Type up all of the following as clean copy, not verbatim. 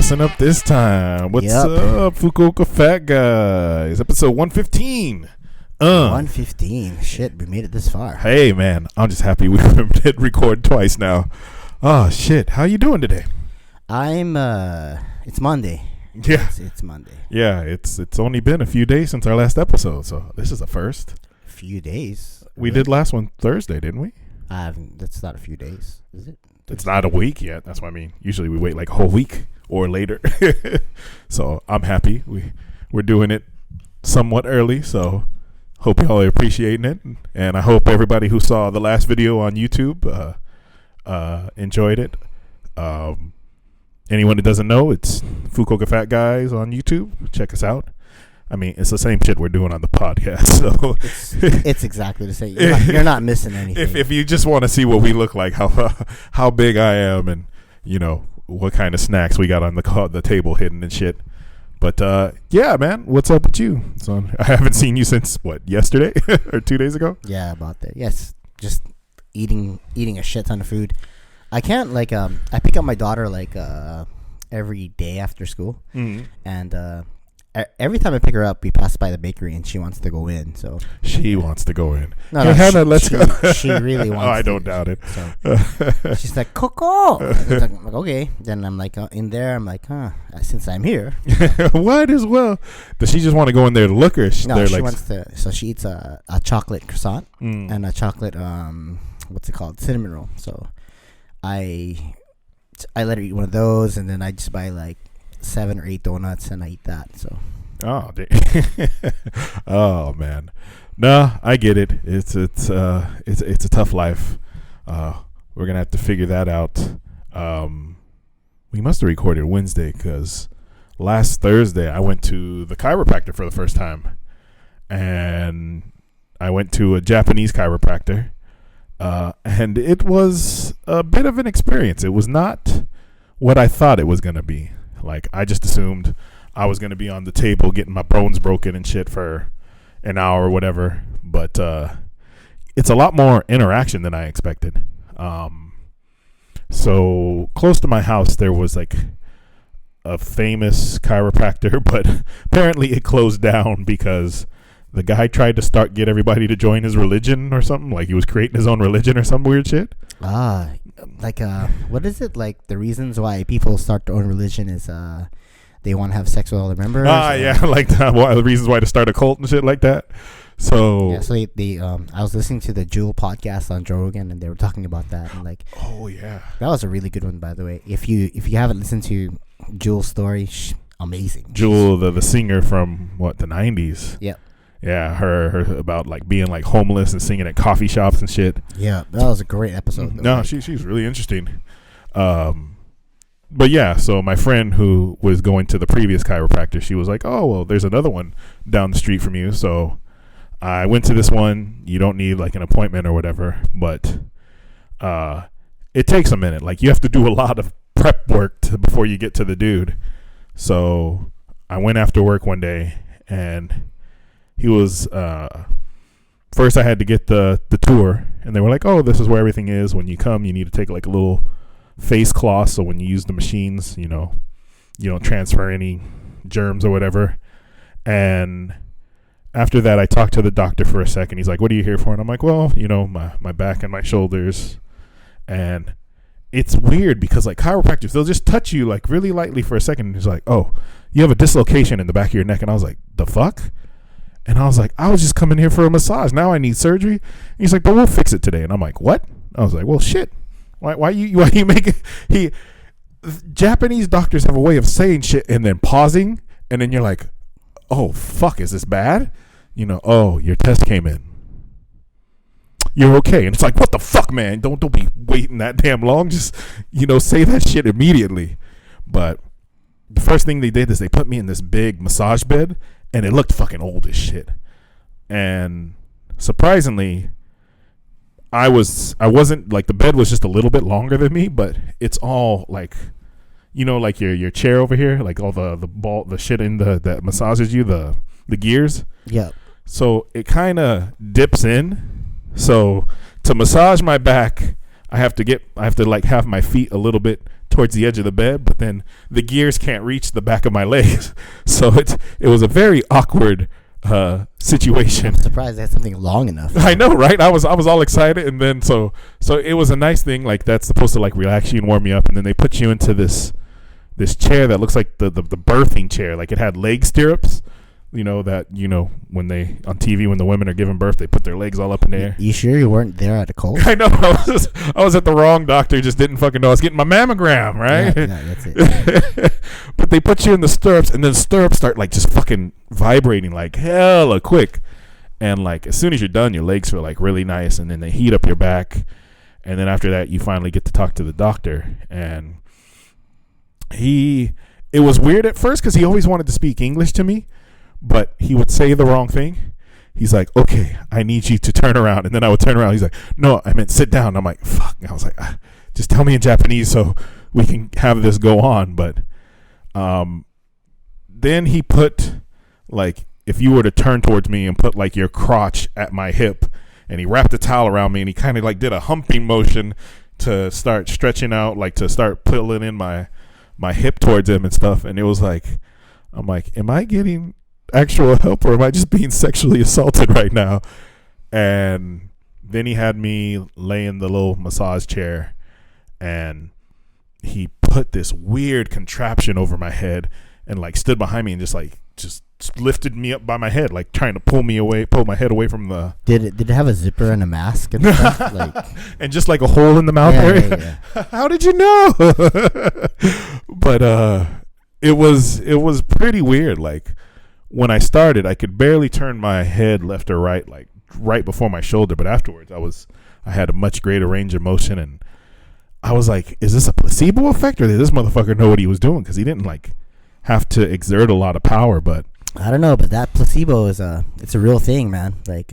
messing up this time. What's up, Fukuoka Fat Guys? Episode 115. 115. Shit, we made it this far. Hey, man, I'm just happy we did record twice now. Oh, shit. How you doing today? It's Monday. Yeah. It's Monday. Yeah, it's only been a few days since our last episode, so this is a first. A few days? We did last one Thursday, didn't we? That's not a few days, is it? It's not a week yet. That's what I mean. Usually we wait like a whole week or later. So I'm happy. We're doing it somewhat early, so hope y'all are appreciating it. And I hope everybody who saw the last video on YouTube enjoyed it. Anyone that doesn't know, it's Fukuoka Fat Guys on YouTube. Check us out. I mean, it's the same shit we're doing on the podcast. So it's exactly the same. You're not missing anything. If you just want to see what we look like, how big I am, and you know what kind of snacks we got on the table hidden and shit. But yeah, man, what's up with you? So I haven't seen you since yesterday or 2 days ago. Yeah, about that. Yes, just eating a shit ton of food. I can't I pick up my daughter every day after school, and every time I pick her up, we pass by the bakery, and she wants to go in. So she wants to go in. No, Hannah, let's go. She really wants. Oh, I don't doubt it. So she's like, Coco. I'm like, okay. Then I'm like, in there. I'm like, since I'm here, might as well. Does she just want to go in there to look, or no? She wants to. So she eats a chocolate croissant and a chocolate what's it called, cinnamon roll. So I let her eat one of those, and then I just buy 7 or 8 donuts, and I eat that. So oh man, no, I get it. It's a tough life. We're gonna have to figure that out. We must have recorded Wednesday because last Thursday I went to the chiropractor for the first time, and I went to a Japanese chiropractor, and it was a bit of an experience. It was not what I thought it was gonna be. I just assumed I was going to be on the table getting my bones broken and shit for an hour or whatever. But it's a lot more interaction than I expected. So close to my house, there was a famous chiropractor, but apparently it closed down because the guy tried to get everybody to join his religion or something. He was creating his own religion or some weird shit. What is it? The reasons why people start their own religion is they want to have sex with all their members. Yeah, the reasons why to start a cult and shit like that. So yeah, so I was listening to the Jewel podcast on Joe Rogan, and they were talking about that, and oh yeah, that was a really good one, by the way. If you haven't listened to Jewel's story, amazing. Jewel, the singer from the 90s. Yep. Yeah, her about being homeless and singing at coffee shops and shit. Yeah, that was a great episode. No, she's really interesting. But yeah, so my friend who was going to the previous chiropractor, she was like, "Oh well, there's another one down the street from you." So I went to this one. You don't need an appointment or whatever, but it takes a minute. You have to do a lot of prep work before you get to the dude. So I went after work one day, and he was first I had to get the tour, and they were like, "Oh, this is where everything is. When you come, you need to take a little face cloth, so when you use the machines, you don't transfer any germs or whatever." And after that, I talked to the doctor for a second. He's like, "What are you here for?" And I'm like, "Well, my back and my shoulders." And it's weird because chiropractors, they'll just touch you really lightly for a second. And he's like, "Oh, you have a dislocation in the back of your neck." And I was like, "The fuck?" And I was like, "I was just coming here for a massage. Now I need surgery." And he's like, "But we'll fix it today." And I'm like, "What?" I was like, "Well, shit. Why you make it?" Japanese doctors have a way of saying shit and then pausing, and then you're like, "Oh fuck, is this bad?" "Oh, your test came in. You're okay." And it's like, what the fuck, man? Don't be waiting that damn long. Just say that shit immediately. But the first thing they did is they put me in this big massage bed. And it looked fucking old as shit. And surprisingly, I wasn't the bed was just a little bit longer than me, but it's all your chair over here, all the shit in that massages you, the gears. Yeah. So it kind of dips in. So to massage my back, I have to like have my feet a little bit towards the edge of the bed, but then the gears can't reach the back of my legs. So it was a very awkward situation. I'm surprised they had something long enough. I know, right? I was all excited, and then so it was a nice thing. Like that's supposed to like relax you and warm you up, and then they put you into this chair that looks like the birthing chair. Like it had leg stirrups. When they on TV when the women are giving birth, they put their legs all up in the air. You sure you weren't there at a cold? I know. I was at the wrong doctor. Just didn't fucking know. I was getting my mammogram, right? Yeah, that's it. But they put you in the stirrups, and then stirrups start like just fucking vibrating like hella quick. And like as soon as you're done, your legs feel like really nice, and then they heat up your back. And then after that, you finally get to talk to the doctor. And it was weird at first because he always wanted to speak English to me, but he would say the wrong thing. He's like, okay, I need you to turn around. And then I would turn around. He's like, no, I meant sit down. I'm like, fuck. I was like, just tell me in Japanese so we can have this go on. But then he put, like, if you were to turn towards me and put, like, your crotch at my hip, and he wrapped a towel around me, and he kind of, like, did a humping motion to start stretching out, like, to start pulling in my hip towards him and stuff. And it was like, I'm like, am I getting actual help or am I just being sexually assaulted right now? And then he had me lay in the little massage chair, and he put this weird contraption over my head and like stood behind me and just lifted me up by my head, like trying to pull my head away from the. Did it have a zipper and a mask and stuff? Like, and just like a hole in the mouth area? Yeah. How did you know? But it was pretty weird. Like when I started, I could barely turn my head left or right, like right before my shoulder. But afterwards, I had a much greater range of motion, and I was like, is this a placebo effect, or did this motherfucker know what he was doing? Because he didn't like have to exert a lot of power. But I don't know, but that placebo is it's a real thing, man. Like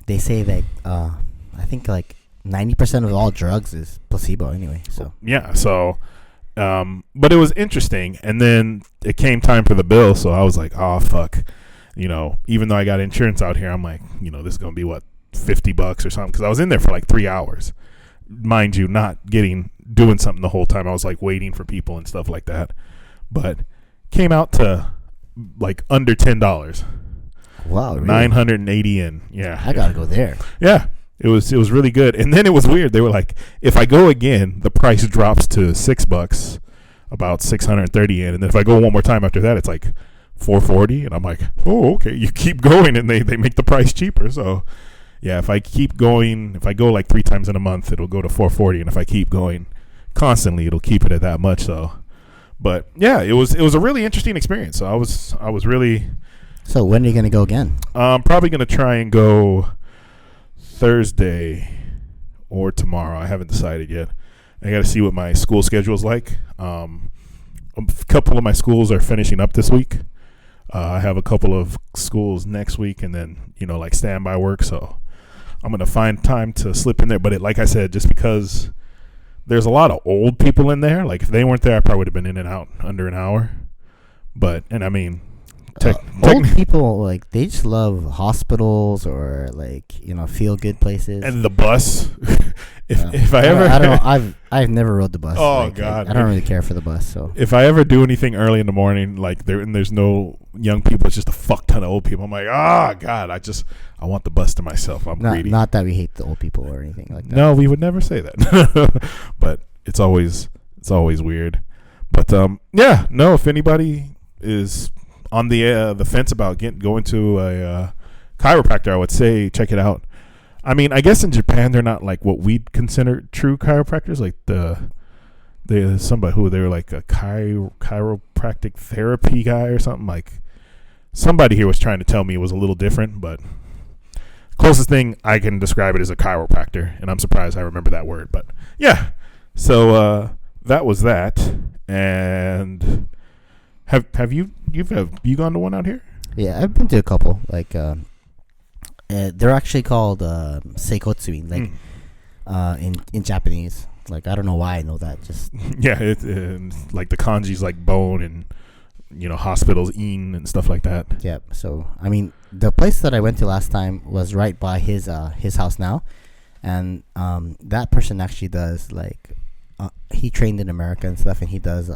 they say that I think like 90% of all drugs is placebo anyway. So yeah, so but it was interesting. And then it came time for the bill, so I was like, oh fuck, even though I got insurance out here, I'm like, this is gonna be what, $50 or something, because I was in there for like 3 hours, mind you, not doing something the whole time. I was like waiting for people and stuff like that, but came out to like under $10. Wow, really? 980 in. Yeah, I gotta go there. Yeah, it was really good. And then it was weird. They were like, if I go again, the price drops to $6, about 630 in. And then if I go one more time after that, it's like $440. And I'm like, oh, okay. You keep going, and they make the price cheaper. So yeah, if I go like 3 times in a month, it'll go to $440. And if I keep going constantly, it'll keep it at that much. So, but yeah, it was a really interesting experience. So I was really. So when are you gonna go again? I'm probably gonna try and go Thursday or tomorrow. I haven't decided yet. I got to see what my school schedule is like. A couple of my schools are finishing up this week. I have a couple of schools next week, and then like standby work. So I'm gonna find time to slip in there. But like I said, just because there's a lot of old people in there. Like if they weren't there, I probably would have been in and out under an hour. I mean. Old people, like, they just love hospitals or like feel good places. And the bus. if I ever, I don't know. I've never rode the bus. Oh God, I don't really care for the bus. So if I ever do anything early in the morning, like there's no young people, it's just a fuck ton of old people. I'm like, God, I want the bus to myself. I'm greedy. Not that we hate the old people or anything like that. No, we would never say that. But it's always weird. But yeah, no. If anybody is on the fence about going to a chiropractor, I would say check it out. I mean, I guess in Japan they're not like what we'd consider true chiropractors. Like somebody who they were like a chiropractic therapy guy or something. Like somebody here was trying to tell me it was a little different, but closest thing I can describe it as a chiropractor, and I'm surprised I remember that word. But yeah, so that was that. And have you gone to one out here? Yeah, I've been to a couple. Like they're actually called seikotsuin, like in Japanese. Like I don't know why I know that. Just yeah, it's like the kanji's like bone, and hospitals in and stuff like that. Yeah. So I mean, the place that I went to last time was right by his house now, and that person actually does like he trained in America and stuff, and he does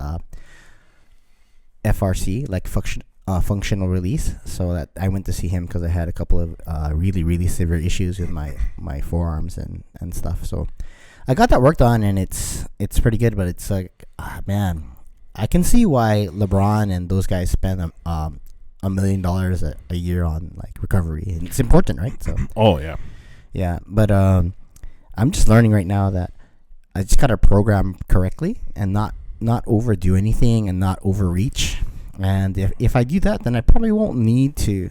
FRC, like functional release. So that I went to see him because I had a couple of really really severe issues with my forearms and stuff. So I got that worked on, and it's pretty good. But it's like, man, I can see why LeBron and those guys spend $1 million a year on like recovery, and it's important, right? So yeah. But I'm just learning right now that I just gotta program correctly and not overdo anything and not overreach. And if I do that, then I probably won't need to,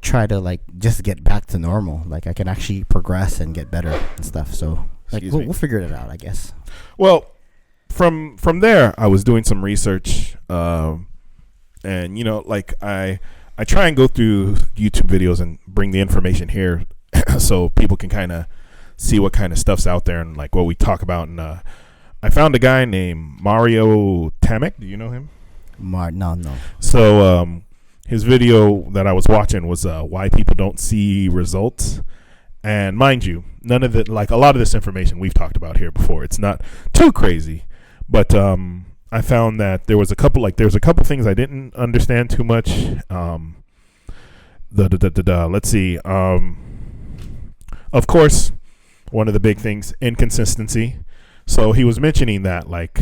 try to like just get back to normal. Like I can actually progress and get better and stuff. So like we'll figure it out, I guess. Well, from there, I was doing some research, and like I try and go through YouTube videos and bring the information here, so people can kind of see what kind of stuff's out there and like what we talk about. And I found a guy named Mario Tamek. Do you know him? No. So his video that I was watching was why people don't see results. And mind you, none of it, like a lot of this information we've talked about here before. It's not too crazy, but I found that there was a couple things I didn't understand too much. Let's see. Of course, one of the big things, inconsistency. So he was mentioning that, like,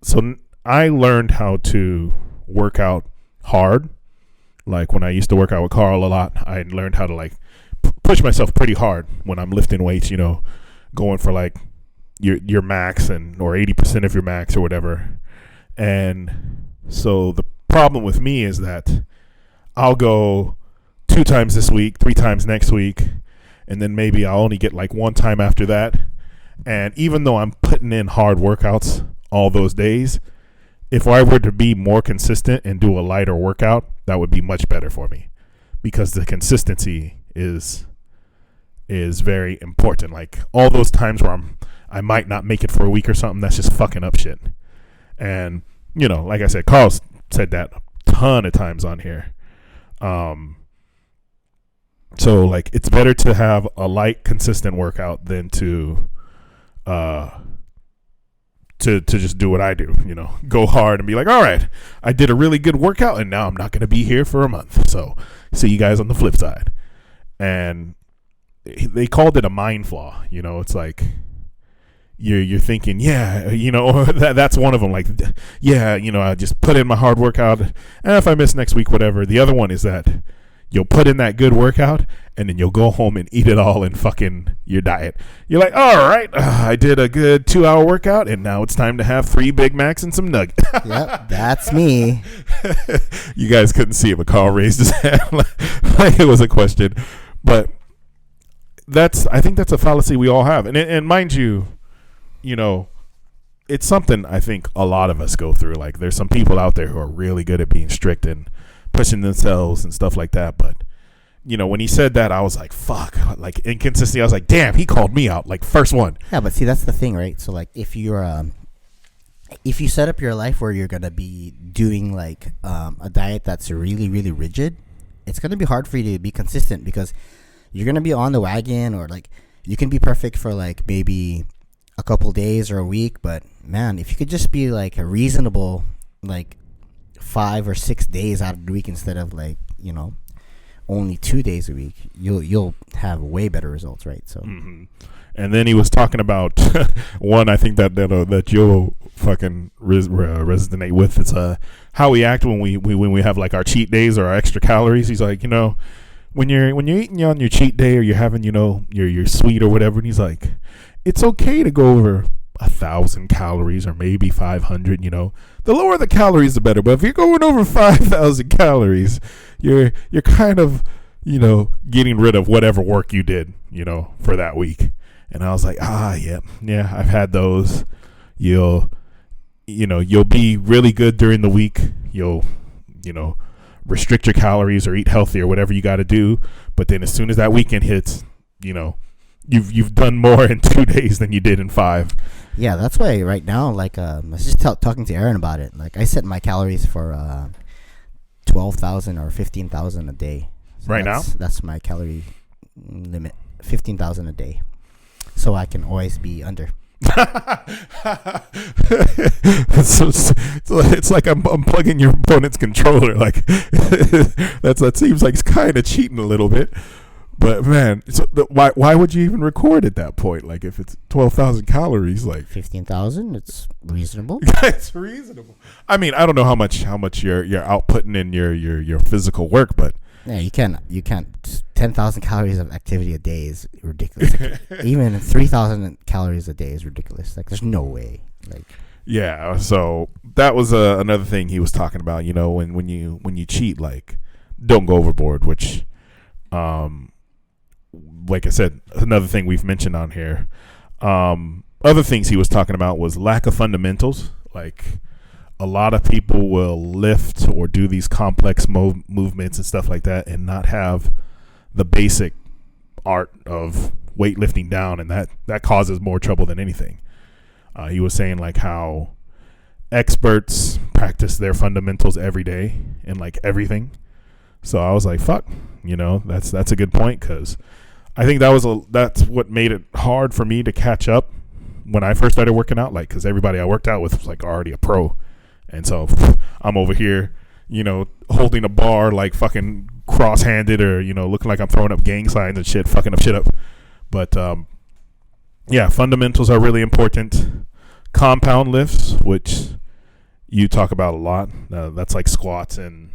so I learned how to work out hard. Like when I used to work out with Carl a lot, I learned how to like push myself pretty hard when I'm lifting weights, going for like your max or 80% of your max or whatever. And so the problem with me is that I'll go 2 times this week, 3 times next week, and then maybe I'll only get like 1 time after that. And even though I'm putting in hard workouts all those days, if I were to be more consistent and do a lighter workout, that would be much better for me, because the consistency is very important. Like all those times where I might not make it for a week or something, that's just fucking up shit. And like I said, Carl said that a ton of times on here. So like it's better to have a light, consistent workout than to just do what I do, go hard and be like, all right, I did a really good workout and now I'm not going to be here for a month. So see you guys on the flip side. And they called it a mind flaw. It's like you're thinking, that's one of them. Like, I just put in my hard workout, and if I miss next week, whatever. The other one is that you'll put in that good workout and then you'll go home and eat it all in fucking your diet. You're like, all right, I did a good 2-hour workout and now it's time to have 3 Big Macs and some nuggets. Yep, that's me. You guys couldn't see it, but Carl raised his hand like it was a question. But I think that's a fallacy we all have. And mind you, it's something I think a lot of us go through. Like there's some people out there who are really good at being strict and pushing themselves and stuff like that. But when he said that, I was like, fuck, like inconsistency. I was like, damn, he called me out, like first one. Yeah, but see, that's the thing, right? So like if you set up your life where you're gonna be doing like a diet that's really really rigid, it's gonna be hard for you to be consistent, because you're gonna be on the wagon, or like you can be perfect for like maybe a couple days or a week, but man, if you could just be like a reasonable like 5 or 6 days out of the week instead of like only 2 days a week, you'll have way better results, right? So And then he was talking about one I think that you'll fucking resonate with. It's how we act when we have like our cheat days or our extra calories. He's like, when you're eating on your cheat day, or you're having your sweet or whatever, and he's like, it's okay to go over 1,000 calories or maybe 500. The lower the calories the better, but if you're going over 5,000 calories, you're kind of getting rid of whatever work you did for that week. And I was like, yeah, I've had those. You'll be really good during the week. You'll restrict your calories or eat healthy or whatever you got to do, but then as soon as that weekend hits, you've done more in 2 days than you did in 5. Yeah, that's why right now, like, I was just talking to Aren about it. Like, I set my calories for 12,000 or 15,000 a day. So right now? That's my calorie limit 15,000 a day, so I can always be under. It's like I'm unplugging your opponent's controller. Like that seems like it's kind of cheating a little bit. But man, why would you even record at that point? Like if it's 12,000 calories, like 15,000, it's reasonable. It's reasonable. I mean, I don't know how much you're outputting in your physical work, but yeah, you can't 10,000 calories of activity a day is ridiculous. Even 3,000 calories a day is ridiculous. Like there's no way. Like yeah, so that was another thing he was talking about. You know, when you cheat, like don't go overboard. Which, like I said, another thing we've mentioned on here. Other things he was talking about was lack of fundamentals. Like a lot of people will lift or do these complex movements and stuff like that and not have the basic art of weightlifting down, and that causes more trouble than anything. He was saying like how experts practice their fundamentals every day and like everything. So I was like, fuck, you know, that's a good point, because I think that's what made it hard for me to catch up when I first started working out. Like, because everybody I worked out with was like already a pro, and so I'm over here, you know, holding a bar like fucking cross-handed, or you know, looking like I'm throwing up gang signs and shit, fucking up shit up. But yeah, fundamentals are really important. Compound lifts, which you talk about a lot. That's like squats and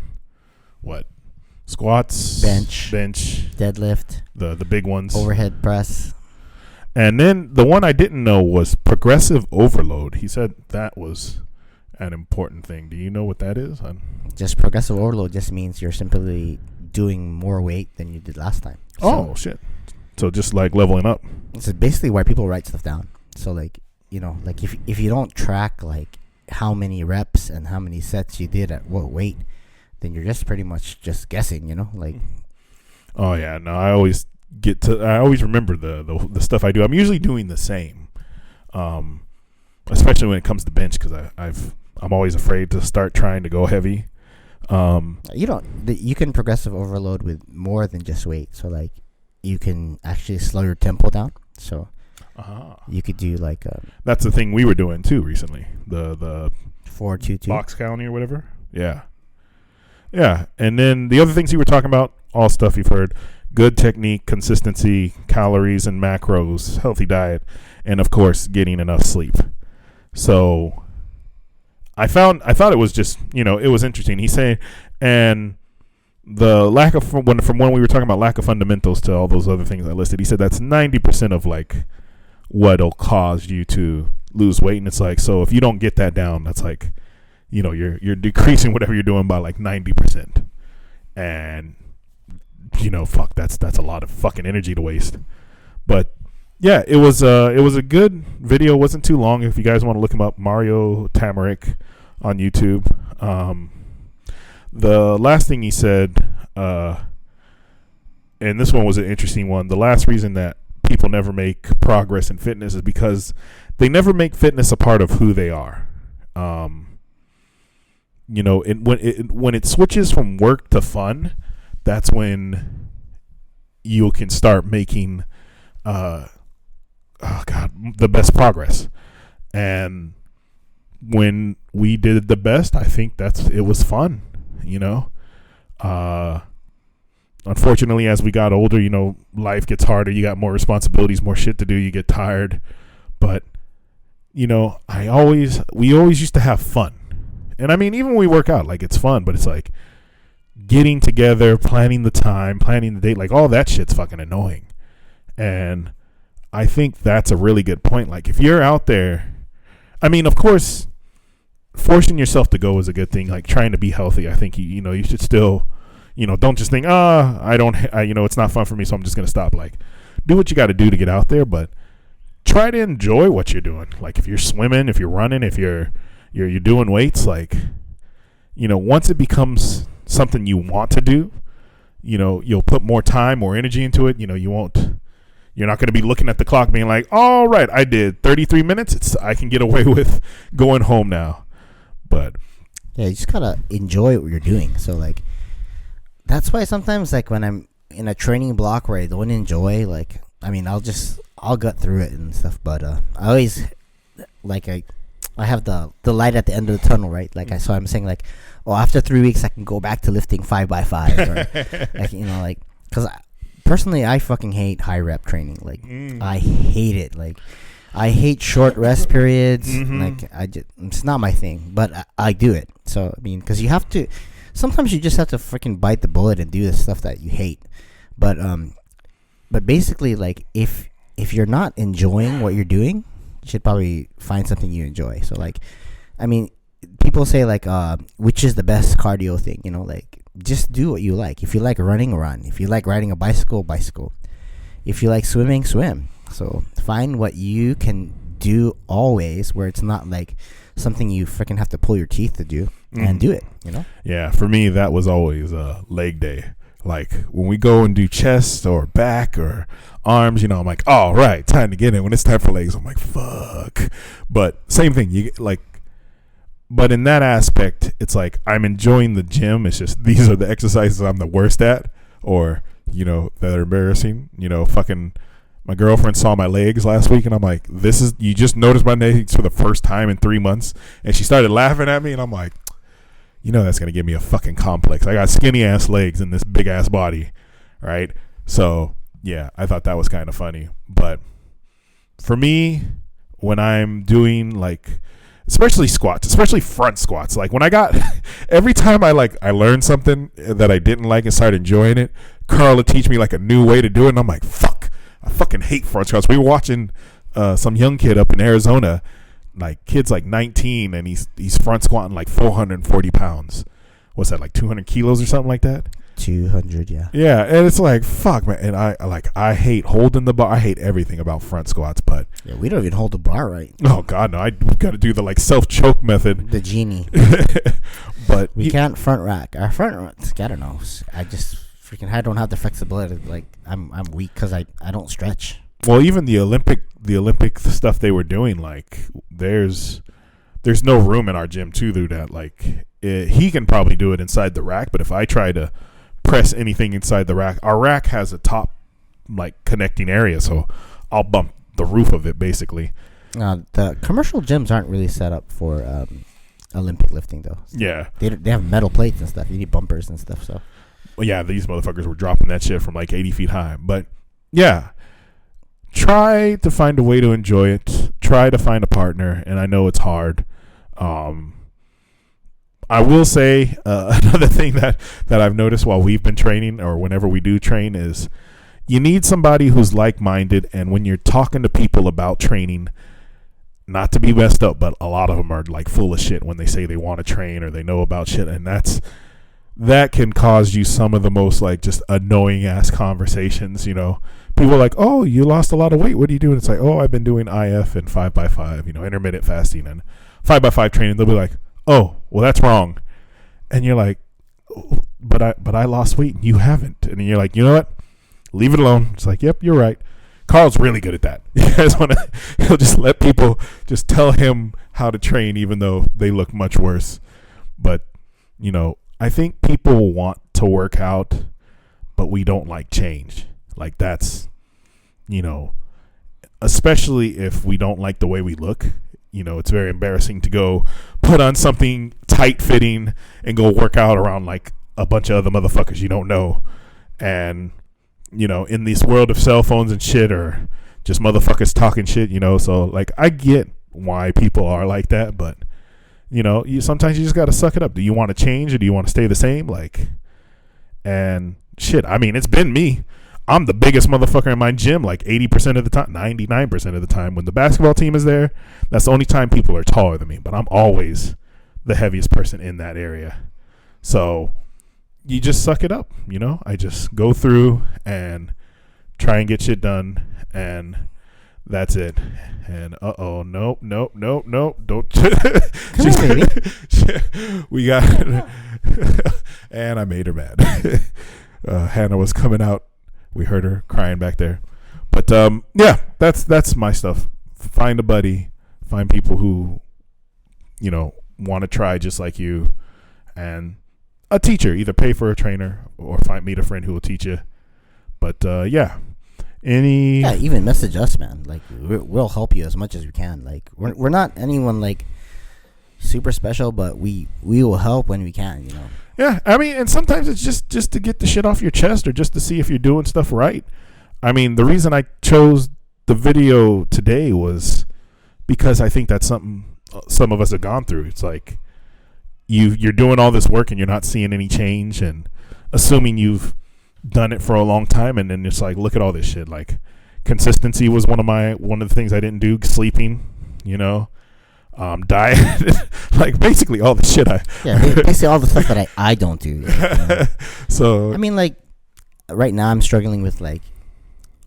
what? Squats, bench, deadlift, the big ones, overhead press. And then the one I didn't know was progressive overload. He said that was an important thing. Do you know what that is? Just progressive overload just means you're simply doing more weight than you did last time. Oh, shit. So just like leveling up. This is basically why people write stuff down. So like, you know, like if you don't track like how many reps and how many sets you did at what weight, then you're just pretty much just guessing, you know, like. Oh yeah, no, I always remember the stuff I do. I'm usually doing the same, especially when it comes to bench, because I'm always afraid to start trying to go heavy. You can progressive overload with more than just weight. So like, you can actually slow your tempo down. So you could do like that's the thing we were doing too recently. The 4-2-2 box county or whatever. Yeah. Yeah, and then the other things you were talking about, all stuff you've heard: good technique, consistency, calories and macros, healthy diet, and of course getting enough sleep. So I thought it was just, you know, it was interesting. He's saying, and the lack of from when we were talking about lack of fundamentals to all those other things I listed, he said that's 90% of like what'll cause you to lose weight. And it's like, so if you don't get that down, that's like, you know, you're decreasing whatever you're doing by like 90%. And, you know, fuck, that's a lot of fucking energy to waste. But yeah, it was a good video. It wasn't too long. If you guys want to look him up, Mario Tamarick on YouTube. The last thing he said, and this one was an interesting one. The last reason that people never make progress in fitness is because they never make fitness a part of who they are. You know, when it switches from work to fun, that's when you can start making, the best progress. And when we did the best, I think it was fun, you know. Unfortunately, as we got older, you know, life gets harder. You got more responsibilities, more shit to do. You get tired. But, you know, we always used to have fun. And I mean, even when we work out, like, it's fun, but it's like getting together, planning the time, planning the date, like all that shit's fucking annoying. And I think that's a really good point. Like, if you're out there, I mean, of course, forcing yourself to go is a good thing. Like, trying to be healthy, I think you should still, you know, don't just think, it's not fun for me, so I'm just gonna stop. Like, do what you got to do to get out there, but try to enjoy what you're doing. Like, if you're swimming, if you're running, if you're doing weights, like, you know, once it becomes something you want to do, you know, you'll put more time, more energy into it. You know, you're not going to be looking at the clock being like, all right, I did 33 minutes. I can get away with going home now. But yeah, you just got to enjoy what you're doing. So like, that's why sometimes like when I'm in a training block where I don't enjoy, like I mean, I'll gut through it and stuff. But I always like I have the light at the end of the tunnel, right? Like so I'm saying like, oh, after 3 weeks I can go back to lifting 5x5, or like like because personally I fucking hate high rep training. Like I hate it. Like I hate short rest periods. Like it's not my thing, but I do it. So I mean, because you have to. Sometimes you just have to freaking bite the bullet and do the stuff that you hate. But basically, like if you're not enjoying what you're doing, you should probably find something you enjoy. So like, I mean, people say like, which is the best cardio thing? You know, like just do what you like. If you like running, run. If you like riding a bicycle, bicycle. If you like swimming, swim. So find what you can do always, where it's not like something you freaking have to pull your teeth to do, and do it, you know? Yeah, for me, that was always leg day. Like when we go and do chest or back or arms, you know, I'm like, all right, time to get in. When it's time for legs, I'm like, fuck. But same thing, you like. But in that aspect, it's like I'm enjoying the gym. It's just these are the exercises I'm the worst at, or you know, that are embarrassing. You know, fucking. My girlfriend saw my legs last week, and I'm like, "This is you just noticed my legs for the first time in 3 months," and she started laughing at me, and I'm like, "You know that's gonna give me a fucking complex. I got skinny ass legs and this big ass body, right?" So yeah, I thought that was kind of funny. But for me, when I'm doing like, especially squats, especially front squats, like when I got every time I learned something that I didn't like and started enjoying it, Carl would teach me like a new way to do it, and I'm like, fuck. I fucking hate front squats. We were watching some young kid up in Arizona, like kid's like 19, and he's front squatting like 440 pounds. What's that, like 200 kilos or something like that? 200, yeah. Yeah, and it's like, fuck, man. And I hate holding the bar. I hate everything about front squats, but yeah, we don't even hold the bar right. Oh God, no! We've got to do the like self-choke method. The genie. But we can't front rack. Our front racks, I don't know. I just freaking I don't have the flexibility. Like I'm weak because I don't stretch. Well, even the Olympic stuff they were doing, like there's no room in our gym to do that. Like he can probably do it inside the rack, but if I try to press anything inside the rack, our rack has a top like connecting area, so I'll bump the roof of it basically. The commercial gyms aren't really set up for Olympic lifting though. Yeah, they have metal plates and stuff. You need bumpers and stuff. So well, yeah, these motherfuckers were dropping that shit from like 80 feet high. But yeah, try to find a way to enjoy it. Try to find a partner, and I know it's hard. I will say another thing that I've noticed while we've been training, or whenever we do train, is you need somebody who's like-minded. And when you're talking to people about training, not to be messed up, but a lot of them are like full of shit when they say they want to train or they know about shit, and that can cause you some of the most like just annoying ass conversations. You know, people are like, "Oh, you lost a lot of weight. What are you doing?" It's like, "Oh, I've been doing IF and 5x5, you know, intermittent fasting and 5x5 training." They'll be like, "Oh, well, that's wrong," and you're like, oh, "But I lost weight and you haven't," and you're like, "You know what? Leave it alone." It's like, "Yep, you're right." Carl's really good at that. He'll just let people just tell him how to train, even though they look much worse. But you know, I think people want to work out, but we don't like change. Like that's, you know, especially if we don't like the way we look. You know, it's very embarrassing to go put on something tight fitting and go work out around like a bunch of other motherfuckers you don't know. And, you know, in this world of cell phones and shit, or just motherfuckers talking shit, you know, so like I get why people are like that, but you know, sometimes you just got to suck it up. Do you want to change or do you want to stay the same? Like, and shit, I mean, it's been me. I'm the biggest motherfucker in my gym like 80% of the time, 99% of the time. When the basketball team is there, that's the only time people are taller than me, but I'm always the heaviest person in that area. So you just suck it up, you know? I just go through and try and get shit done, and that's it. And nope, don't. Come on, baby. We got, and I made her mad. Hannah was coming out. We heard her crying back there. But yeah, that's my stuff. Find a buddy. Find people who, you know, want to try just like you, and a teacher. Either pay for a trainer or meet a friend who will teach you. But yeah, Yeah, even message us, man. Like we'll help you as much as we can. Like we're not anyone like super special, but we will help when we can, you know. Yeah, I mean, and sometimes it's just to get the shit off your chest, or just to see if you're doing stuff right. I mean, the reason I chose the video today was because I think that's something some of us have gone through. It's like you're doing all this work and you're not seeing any change, and assuming you've done it for a long time, and then it's like, look at all this shit. Like, consistency was one of the things I didn't do. Sleeping, you know. Diet, like basically all the shit basically all the stuff that I don't do. So I mean, like right now I'm struggling with like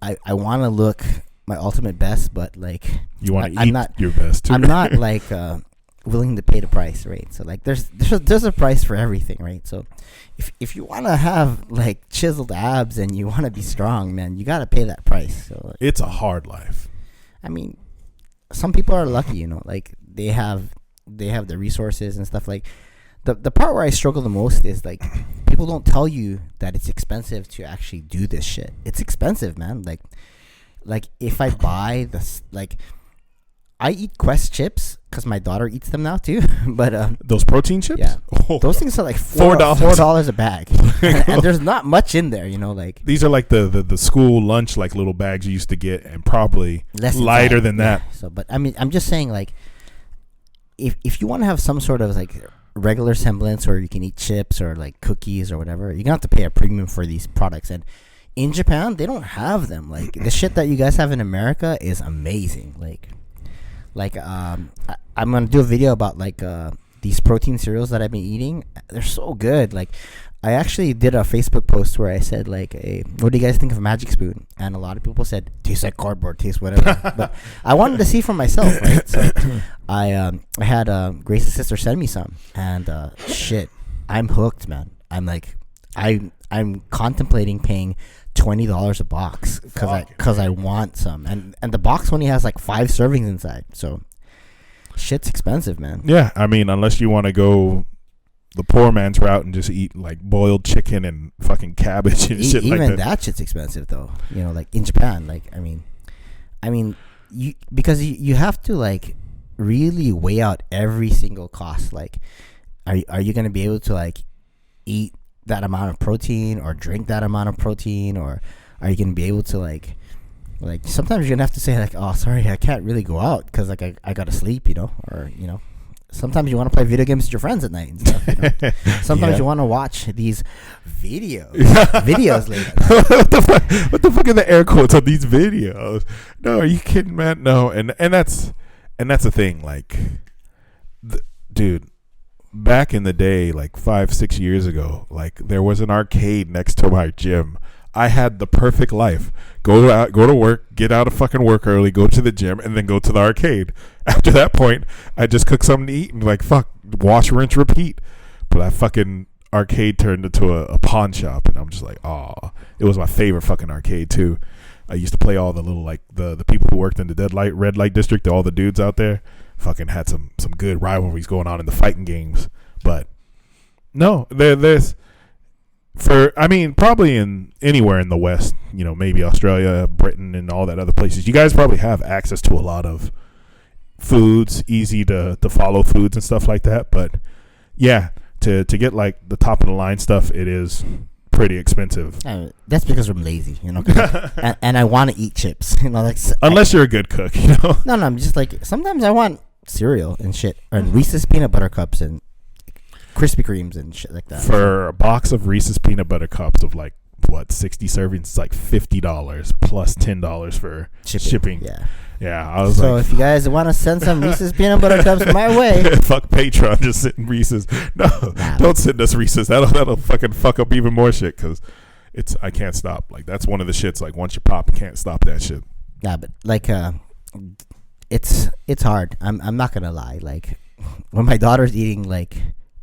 I want to look my ultimate best, but like you want to eat not your best too. I'm not like willing to pay the price, right? So like there's a price for everything, right? So if you want to have like chiseled abs and you want to be strong, man, you got to pay that price. So it's a hard life. I mean, some people are lucky, you know, like they have the resources and stuff. Like the part where I struggle the most is like people don't tell you that it's expensive to actually do this shit. It's expensive, man. Like if I buy this, like I eat Quest chips because my daughter eats them now too. But those protein chips, yeah, those things are like $4 a bag, and there's not much in there, you know. Like these are like the school lunch like little bags you used to get, and probably lighter than that. So, but I mean, I'm just saying, like if you want to have some sort of like regular semblance, or you can eat chips or like cookies or whatever, you're gonna have to pay a premium for these products. And in Japan, they don't have them. Like the shit that you guys have in America is amazing. Like I'm gonna do a video about like these protein cereals that I've been eating. They're so good. Like I actually did a Facebook post where I said like, hey, what do you guys think of Magic Spoon? And a lot of people said tastes like cardboard, tastes whatever. But I wanted to see for myself, right? So I had Grace's sister send me some, and shit, I'm hooked, man. I'm like I'm contemplating paying $20 a box because I want some, and the box only has like 5 servings inside, so shit's expensive, man. Yeah, I mean, unless you want to go the poor man's route and just eat like boiled chicken and fucking cabbage and shit like that. Even that shit's expensive though, you know, like in Japan. Like I mean because you have to like really weigh out every single cost. Like are you going to be able to like eat that amount of protein or drink that amount of protein, or are you gonna be able to like sometimes you're gonna have to say like, oh sorry, I can't really go out because like I gotta sleep, you know, or you know, sometimes you want to play video games with your friends at night and stuff, you know? Sometimes you want to watch these videos later. What the fuck are the air quotes on these videos? No, are you kidding, man? No, and that's the thing, like dude, back in the day, like 5-6 years ago, like there was an arcade next to my gym. I had the perfect life. Go to work, get out of fucking work early, go to the gym, and then go to the arcade. After that point, I just cook something to eat and like fuck, wash, rinse, repeat. But that fucking arcade turned into a pawn shop, and I'm just like, oh, it was my favorite fucking arcade too. I used to play all the little like the people who worked in the red light district, all the dudes out there. Fucking had some good rivalries going on in the fighting games. But no, there's probably in anywhere in the West, you know, maybe Australia, Britain, and all that other places, you guys probably have access to a lot of foods, easy to follow foods and stuff like that. But yeah, to get like the top of the line stuff, it is pretty expensive. That's because I'm lazy, you know, and I want to eat chips, you know, like unless you're a good cook, you know. No, I'm just like, sometimes I want cereal and shit, and Reese's peanut butter cups and Krispy Kremes and shit like that. For a box of Reese's peanut butter cups of like what 60 servings, it's like $50 plus $10 for shipping. Yeah. I was so if you guys want to send some Reese's peanut butter cups my way, fuck Patreon, just send Reese's. No, don't send us Reese's. That'll fucking fuck up even more shit, because I can't stop. Like that's one of the shits. Like once you pop, you can't stop that shit. Yeah, but like it's hard. I'm not gonna lie. Like when my daughter's eating like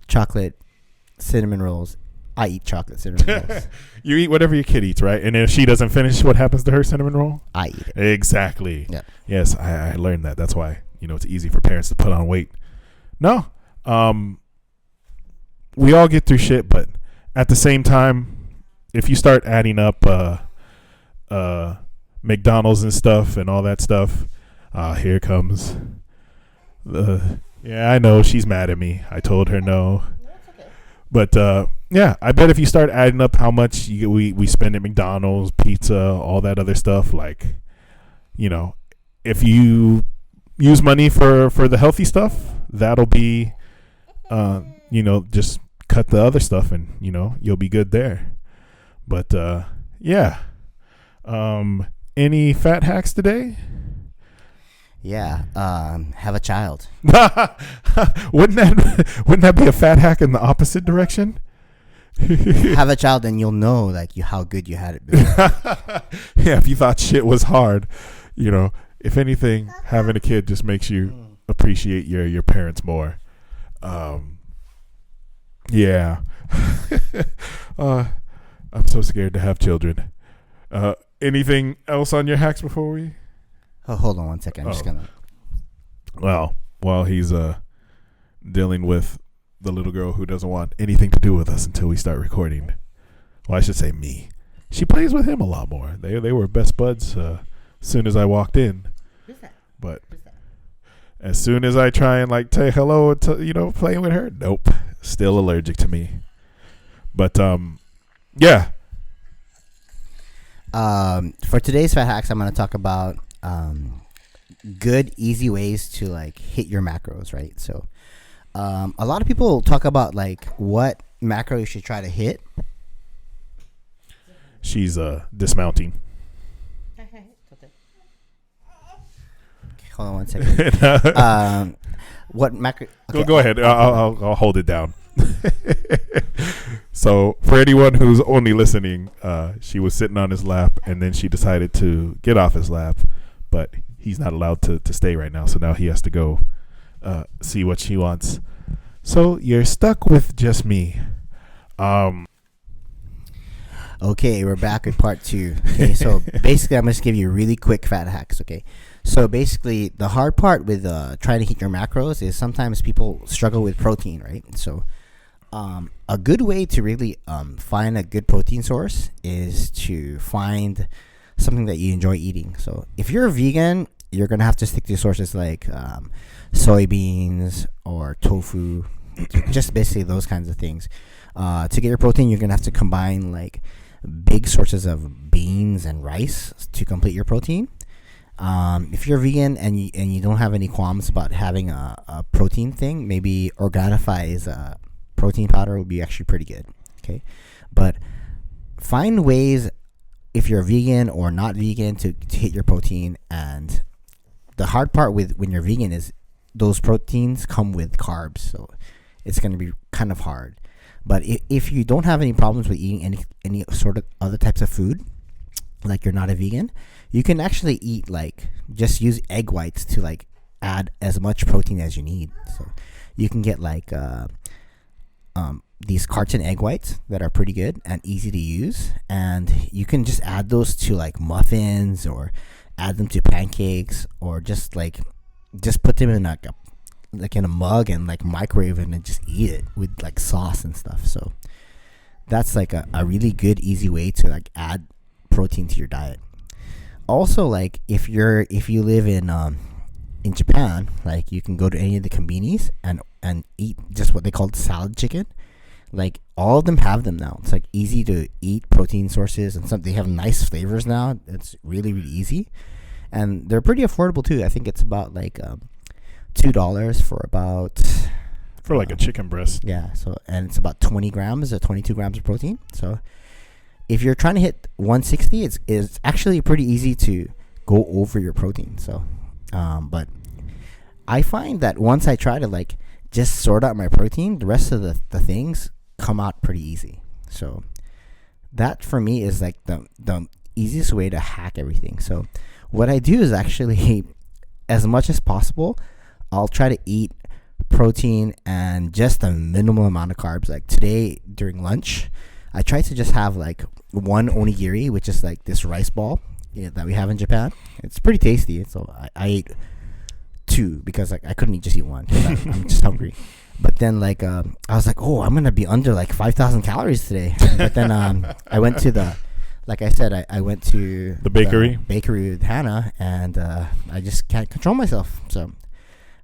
chocolate cinnamon rolls, I eat chocolate cinnamon rolls. You eat whatever your kid eats, right? And if she doesn't finish, what happens to her cinnamon roll? I eat it. Exactly. Yeah. Yes, I learned that. That's why, you know, it's easy for parents to put on weight. No, we all get through shit, but at the same time, if you start adding up McDonald's and stuff and all that stuff. Here comes yeah, I know she's mad at me. I told her no. But yeah, I bet if you start adding up how much we spend at McDonald's, pizza, all that other stuff, like, if you use money for the healthy stuff, that'll be, just cut the other stuff and, you'll be good there. But yeah. Any fat hacks today? Yeah, have a child. Wouldn't that be a fat hack in the opposite direction? Have a child and you'll know like how good you had it before. Yeah, if you thought shit was hard, if anything, having a kid just makes you appreciate your parents more. Yeah. I'm so scared to have children. Anything else on your hacks before we? Oh, hold on one second. I'm just gonna. Well, while he's dealing with the little girl who doesn't want anything to do with us until we start recording. Well, I should say me. She plays with him a lot more. They were best buds as soon as I walked in. Who's that? But as soon as I try and like say hello to playing with her, nope, still allergic to me. But yeah. For today's fat hacks, I'm gonna talk about good, easy ways to like hit your macros, right? So, a lot of people talk about like what macro you should try to hit. She's dismounting. Hold on one second. What macro? Okay. Go ahead. I'll hold it down. So for anyone who's only listening, she was sitting on his lap and then she decided to get off his lap, but he's not allowed to stay right now. So now he has to go see what she wants. So you're stuck with just me. Okay, we're back with part 2. Okay, so basically I'm going to give you really quick fat hacks, okay? So basically the hard part with trying to hit your macros is sometimes people struggle with protein, right? So a good way to really find a good protein source is to find something that you enjoy eating. So if you're a vegan, you're going to have to stick to sources like soybeans or tofu, just basically those kinds of things. To get your protein, you're going to have to combine like big sources of beans and rice to complete your protein. If you're vegan and you don't have any qualms about having a protein thing, maybe Organifi's protein powder would be actually pretty good. Okay, but find ways if you're vegan or not vegan to hit your protein. And the hard part with when you're vegan is those proteins come with carbs, so it's going to be kind of hard. But if you don't have any problems with eating any sort of other types of food, like you're not a vegan, you can actually eat like just use egg whites to like add as much protein as you need. So you can get like these carton egg whites that are pretty good and easy to use, and you can just add those to like muffins or add them to pancakes, or just put them in like in a mug and like microwave it and just eat it with like sauce and stuff. So that's like a really good easy way to like add protein to your diet. Also, like if you live in Japan, like you can go to any of the konbinis and eat just what they call salad chicken. Like all of them have them now. It's like easy to eat protein sources, and they have nice flavors now. It's really, really easy, and they're pretty affordable too. I think it's about like $2 for like a chicken breast. Yeah. So, and it's about 20 grams or 22 grams of protein. So if you're trying to hit 160, it's actually pretty easy to go over your protein. So, but I find that once I try to like just sort out my protein, the rest of the things come out pretty easy. So that for me is like the easiest way to hack everything. So what I do is actually, as much as possible, I'll try to eat protein and just a minimal amount of carbs. Like today during lunch, I try to just have like one onigiri, which is like this rice ball that we have in Japan. It's pretty tasty. So I ate 2 because like I couldn't just eat one. I'm just hungry. But then like I was like, oh, I'm gonna be under like 5,000 calories today. But then I went to the like I said, I went to The bakery with Hannah, and I just can't control myself. So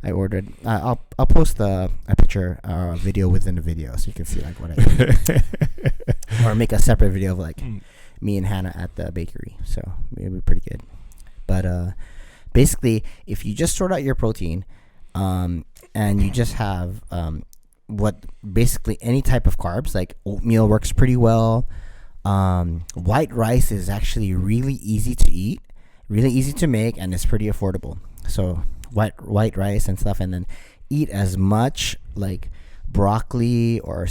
I ordered. I'll post a picture or a video within the video so you can see like what I ate. Or make a separate video of like me and Hannah at the bakery. So it'll be pretty good. But basically, if you just sort out your protein, and you just have what basically any type of carbs, like oatmeal works pretty well. White rice is actually really easy to eat, really easy to make, and it's pretty affordable. So white rice and stuff, and then eat as much like broccoli or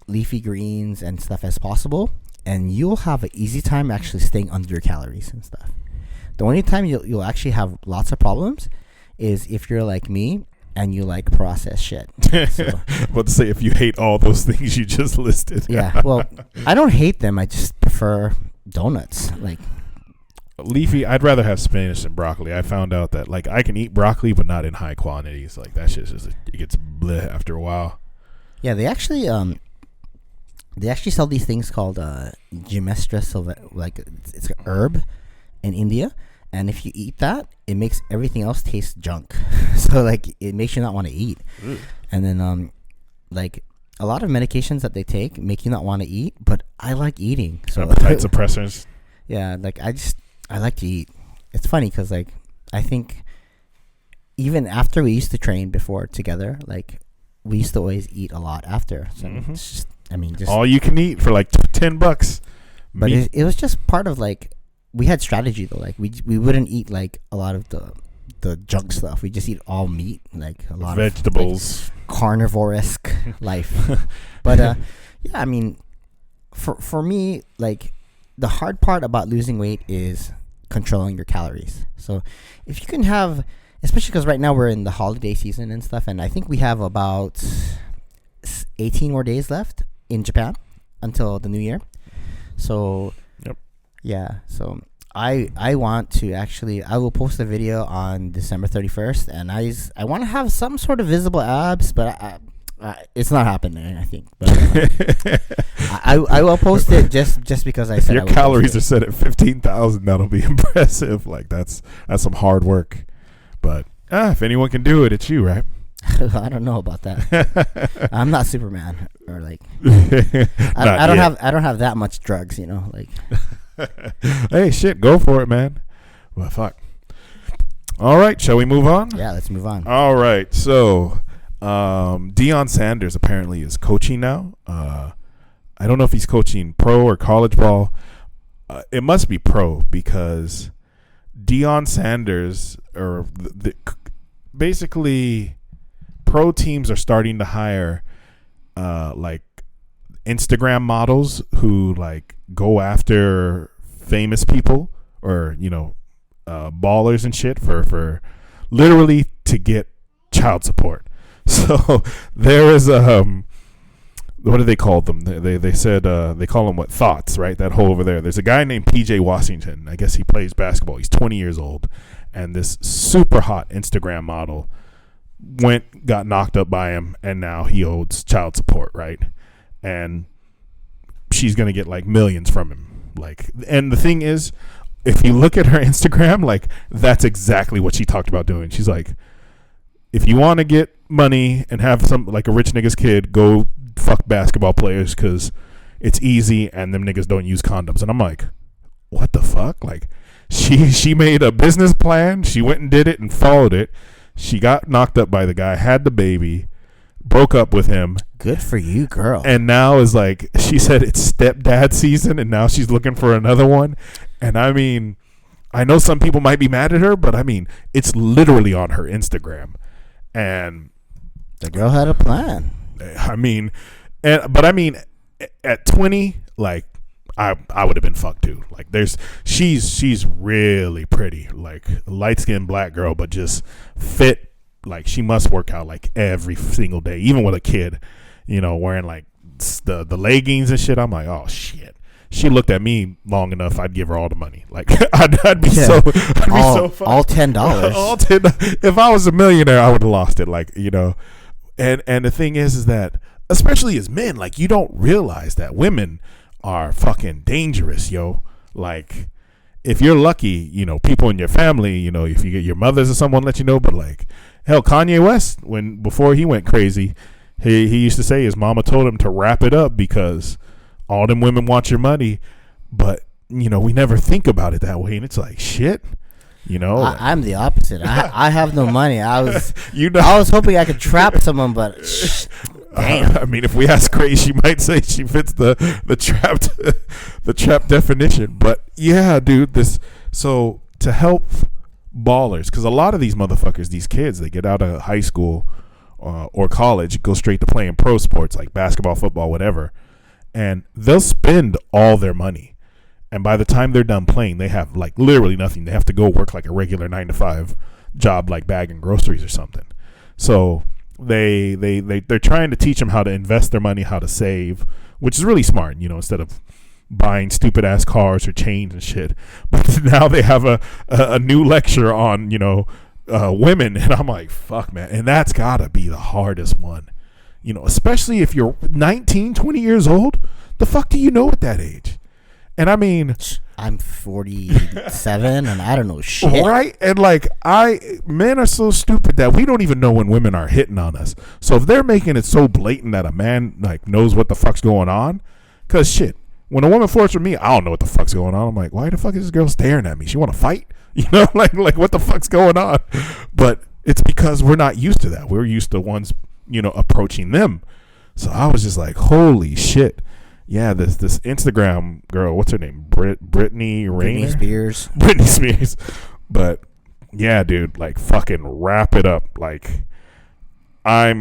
leafy greens and stuff as possible, and you'll have an easy time actually staying under your calories and stuff. The only time you'll actually have lots of problems is if you're like me and you like processed shit. So, let's say if you hate all those things you just listed. Yeah, well, I don't hate them. I just prefer donuts. Like leafy, I'd rather have spinach than broccoli. I found out that like I can eat broccoli, but not in high quantities. Like that shit's just it gets bleh after a while. Yeah, they actually sell these things called Gymestra like it's an herb in India. And if you eat that, it makes everything else taste junk. So, like, it makes you not want to eat. And then, like, a lot of medications that they take make you not want to eat. But I like eating. So appetite suppressors. Yeah, like, I like to eat. It's funny because, like, I think even after we used to train before together, like, we used to always eat a lot after. So, it's just, I mean, just... all you can eat for, like, $10. But it was just part of, like... We had strategy though, like we wouldn't eat like a lot of the junk stuff. We just eat all meat, like a lot vegetables, of like, carnivore-esque life. But yeah, I mean, for me, like the hard part about losing weight is controlling your calories. So if you can have, especially because right now we're in the holiday season and stuff, and I think we have about 18 more days left in Japan until the new year. So. Yeah, so I want to actually, I will post a video on December 31st, and I want to have some sort of visible abs, but it's not happening, I think. But I will post it just because I said your calories are set at 15,000. That'll be impressive. Like that's some hard work, but if anyone can do it, it's you, right? I don't know about that. I'm not Superman or like I don't have that much drugs, you know, like. Hey, shit, go for it, man. Well, fuck. All right, shall we move on? Yeah, let's move on. All right, so Deion Sanders apparently is coaching now. I don't know if he's coaching pro or college ball. It must be pro because Deion Sanders, or basically pro teams are starting to hire like Instagram models who like go after famous people or ballers and shit for literally to get child support. So there is what do they call them? They said they call them thoughts, right? That hole over there. There's a guy named PJ Washington. I guess he plays basketball. He's 20 years old, and this super hot Instagram model got knocked up by him, and now he owes child support, right? And she's going to get like millions from him. Like, and the thing is, if you look at her Instagram, like that's exactly what she talked about doing. She's like, if you want to get money and have some like a rich nigga's kid, go fuck basketball players because it's easy and them niggas don't use condoms. And I'm like, what the fuck? Like she made a business plan. She went and did it and followed it. She got knocked up by the guy, had the baby, broke up with him. Good for you, girl. And now is like, she said it's stepdad season, and now she's looking for another one. And I mean, I know some people might be mad at her, but I mean, it's literally on her Instagram. And the girl had a plan. I mean, but I mean, at 20, like, I would have been fucked too. Like she's really pretty, like light skinned black girl, but just fit. Like she must work out like every single day, even with a kid, wearing like the leggings and shit. I'm like, oh shit. She looked at me long enough, I'd give her all the money. Like I'd be so fucked. All $10. All $10. If I was a millionaire, I would have lost it. Like, and the thing is that especially as men, like you don't realize that women are fucking dangerous, yo. Like, if you're lucky, you know, people in your family, you know, if you get your mothers or someone let you know, but like, hell, Kanye West, before he went crazy, he used to say his mama told him to wrap it up because all them women want your money, but you know, we never think about it that way, and it's like, shit. You know, I'm the opposite. I have no money. I was I was hoping I could trap someone, but damn. I mean, if we ask Grace, she might say she fits the trapped definition. But yeah, dude, so to help ballers, because a lot of these motherfuckers, these kids, they get out of high school or college, go straight to playing pro sports like basketball, football, whatever, and they'll spend all their money. And by the time they're done playing, they have like literally nothing. They have to go work like a regular 9-to-5 job, like bagging groceries or something. So they're trying to teach them how to invest their money, how to save, which is really smart. You know, instead of buying stupid ass cars or chains and shit. But now they have a new lecture on, you know, women, and I'm like, fuck, man. And that's gotta be the hardest one. You know, especially if you're 19, 20 years old. The fuck do you know at that age? And I mean, I'm 47 and I don't know shit. Right? And like, men are so stupid that we don't even know when women are hitting on us. So if they're making it so blatant that a man like knows what the fuck's going on, cause shit, when a woman flirts with me, I don't know what the fuck's going on. I'm like, why the fuck is this girl staring at me? She want to fight? You know, like what the fuck's going on? But it's because we're not used to that. We're used to ones, you know, approaching them. So I was just like, holy shit. Yeah, this Instagram girl, what's her name? Britney Spears. Britney Spears. But yeah, dude, like fucking wrap it up. Like but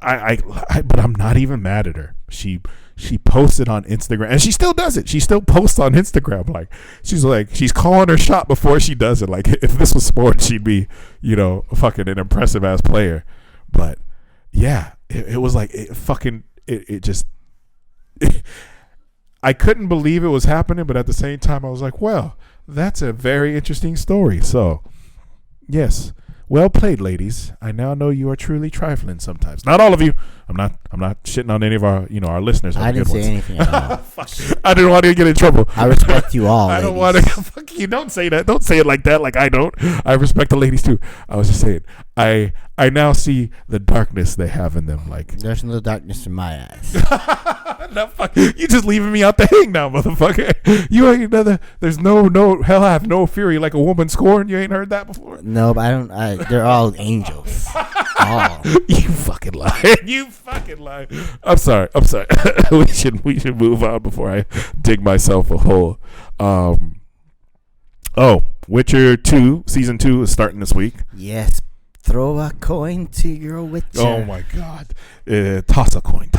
I'm not even mad at her. She posted on Instagram, and she still does it. She still posts on Instagram. Like she's calling her shot before she does it. Like if this was sports, she'd be, you know, fucking an impressive ass player. But yeah, it was like it just. I couldn't believe it was happening, but at the same time I was like, well, that's a very interesting story. So yes, well played, ladies. I now know you are truly trifling sometimes. Not all of you. I'm not shitting on any of our, you know, our listeners. I didn't say anything at all. I didn't want to get in trouble. I respect you all. I don't want to. Fuck you. Don't say that. Don't say it like that. Like I don't. I respect the ladies too. I was just saying. I now see the darkness they have in them. Like there's no darkness in my eyes. No, fuck. You just leaving me out the hang now, motherfucker. You ain't another. There's no hell. I have no fury like a woman scorned. You ain't heard that before. No, but I don't. They're all angels. Oh. You fucking lie. You fucking lie. I'm sorry. we should move on before I dig myself a hole. Witcher 2 season 2 is starting this week. Yes. Throw a coin to your Witcher. Oh my god. Toss a coin.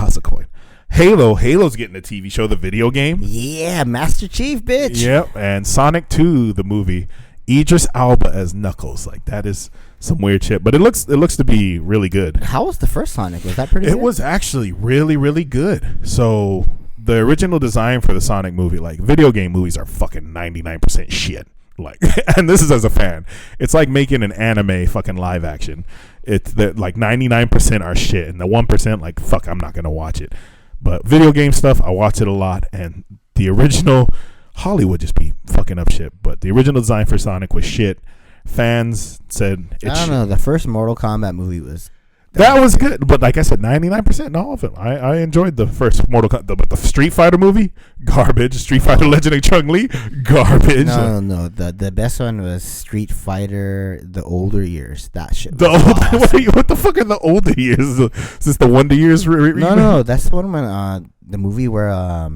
Halo's getting a TV show, the video game. Yeah, Master Chief, bitch. Yep. And Sonic 2, the movie. Idris Elba as Knuckles. Like that is some weird shit, but it looks to be really good. How was the first Sonic? Was that pretty good? It was actually really, really good. So the original design for the Sonic movie, like video game movies are fucking 99% shit. Like, and this is as a fan. It's like making an anime fucking live action. It's that like 99% are shit, and the 1% like fuck, I'm not gonna watch it. But video game stuff, I watch it a lot, and the original Hollywood just be fucking up shit. But the original design for Sonic was shit. Fans said I don't know. The first Mortal Kombat movie was that was good, but like I said, 99% in all of them. I enjoyed the first Mortal Kombat, but the Street Fighter movie, garbage. Street Fighter Legend of Chun-Li, garbage. No. The best one was Street Fighter, the older years. That shit. What the fuck are the older years? Is this the Wonder Years? No. That's the one when the movie where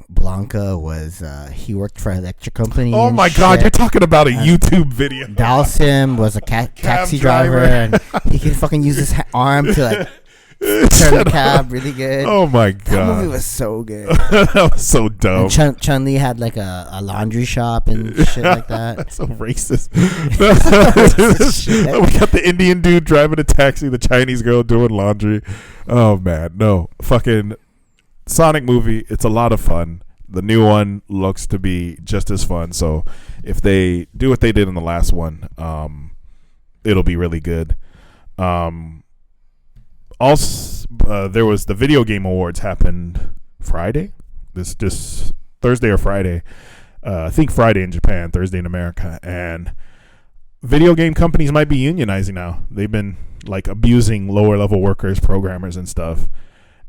Blanca was he worked for an electric company. Oh my god, you're talking about a YouTube video. Dalsim was a taxi driver, and he could fucking use his arm to like turn the cab really good. Oh my god, that movie was so good. That was so dumb. Chun-Li had like a laundry shop and shit like that. That's so racist. We got the Indian dude driving a taxi, the Chinese girl doing laundry. Oh man, no fucking Sonic movie. It's a lot of fun. The new one looks to be just as fun. So if they do what they did in the last one, it'll be really good. Also, there was the video game awards happened Friday. This Thursday or Friday. I think Friday in Japan, Thursday in America, and video game companies might be unionizing now. They've been like abusing lower level workers, programmers, and stuff.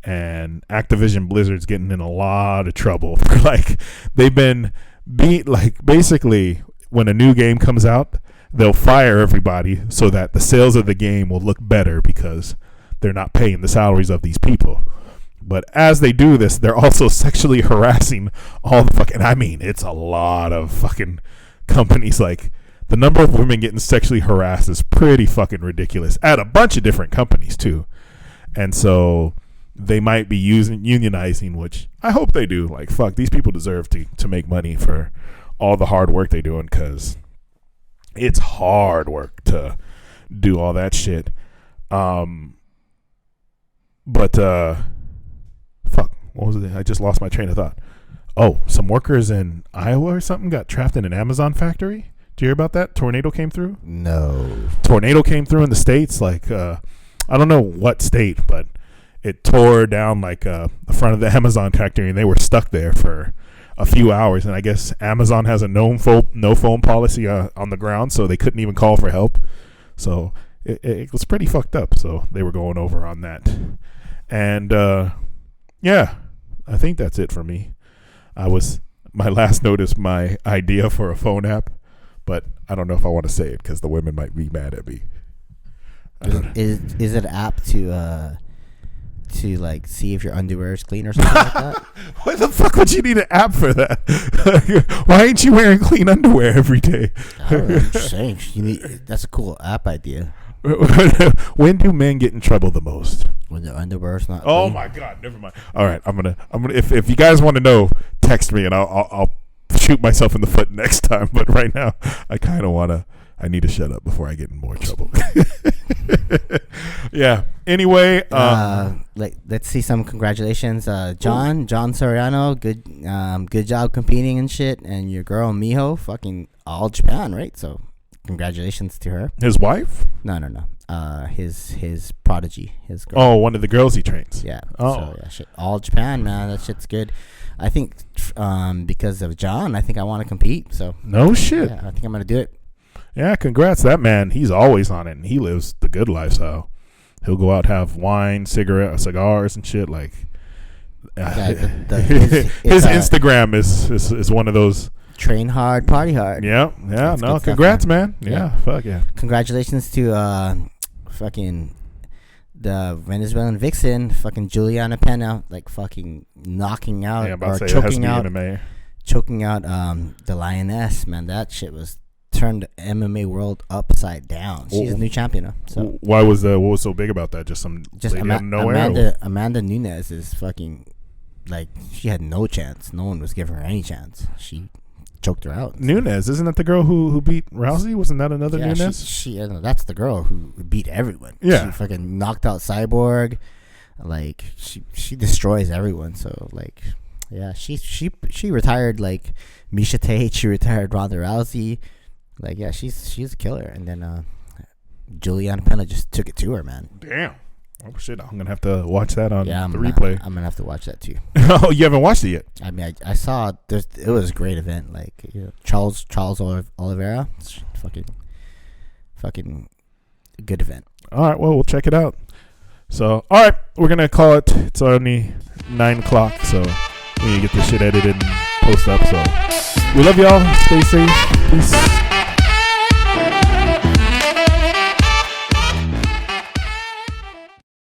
And Activision Blizzard's getting in a lot of trouble for like they've been basically when a new game comes out, they'll fire everybody so that the sales of the game will look better because they're not paying the salaries of these people. But as they do this, they're also sexually harassing all the fucking, I mean, it's a lot of fucking companies. Like, the number of women getting sexually harassed is pretty fucking ridiculous at a bunch of different companies, too. And so they might be unionizing, which I hope they do. Like, fuck, these people deserve to make money for all the hard work they're doing, because it's hard work to do all that shit. Fuck, what was it? I just lost my train of thought. Oh, some workers in Iowa or something got trapped in an Amazon factory. Did you hear about that? Tornado came through? No. Tornado came through in the States. Like, I don't know what state, but it tore down like the front of the Amazon factory, and they were stuck there for a few hours. And I guess Amazon has a no phone policy on the ground, so they couldn't even call for help. So it was pretty fucked up. So they were going over on that. And yeah, I think that's it for me. My last note is my idea for a phone app, but I don't know if I want to say it because the women might be mad at me. Is it an app to like see if your underwear is clean or something like that? Why the fuck would you need an app for that? Why ain't you wearing clean underwear every day? I'm just saying, that's a cool app idea. When do men get in trouble the most? When the underwear's not Oh clean. my god, never mind. All right, I'm gonna if you guys want to know, text me and I'll shoot myself in the foot next time. But right now, I need to shut up before I get in more trouble. Yeah. Anyway, let's see some congratulations, John Soriano. Good job competing and shit. And your girl Miho, fucking all Japan, right? So congratulations to her. His wife? No. His prodigy, his girl. Oh, one of the girls he trains. Yeah. Oh. So, yeah, shit. All Japan, man. That shit's good. I think because of John, I think I want to compete. So no shit. Yeah, I think I'm gonna do it. Yeah, congrats. That man, he's always on it, and he lives the good lifestyle. He'll go out, have wine, cigars, and shit. Like, his Instagram is one of those. Train hard, party hard. Yeah. That's No, good congrats, stuff, man. Yeah, fuck yeah. Congratulations to fucking the Venezuelan vixen, fucking Juliana Pena, like fucking knocking out or choking out the lioness. Man, that shit was turned the MMA world upside down. She's a new champion now. So what was so big about that? Just lady out of nowhere? Amanda Nunes is fucking like, she had no chance. No one was giving her any chance. She choked her out. Nunes, isn't that the girl who beat Rousey? Wasn't that another Nunes? She that's the girl who beat everyone. Yeah, she fucking knocked out Cyborg. Like, she destroys everyone. So like, yeah, she retired like Miesha Tate. She retired Ronda Rousey. Like, yeah, she's a killer. And then Juliana Pena just took it to her, man. Damn. Oh shit! I'm gonna have to watch that on the replay. I'm gonna have to watch that too. Oh, you haven't watched it yet? I mean, I saw it was a great event. Like, Charles Oliveira, fucking good event. All right, well, we'll check it out. So, all right, we're gonna call it. It's only 9:00, so we need to get this shit edited and post up. So, we love y'all. Stay safe. Peace.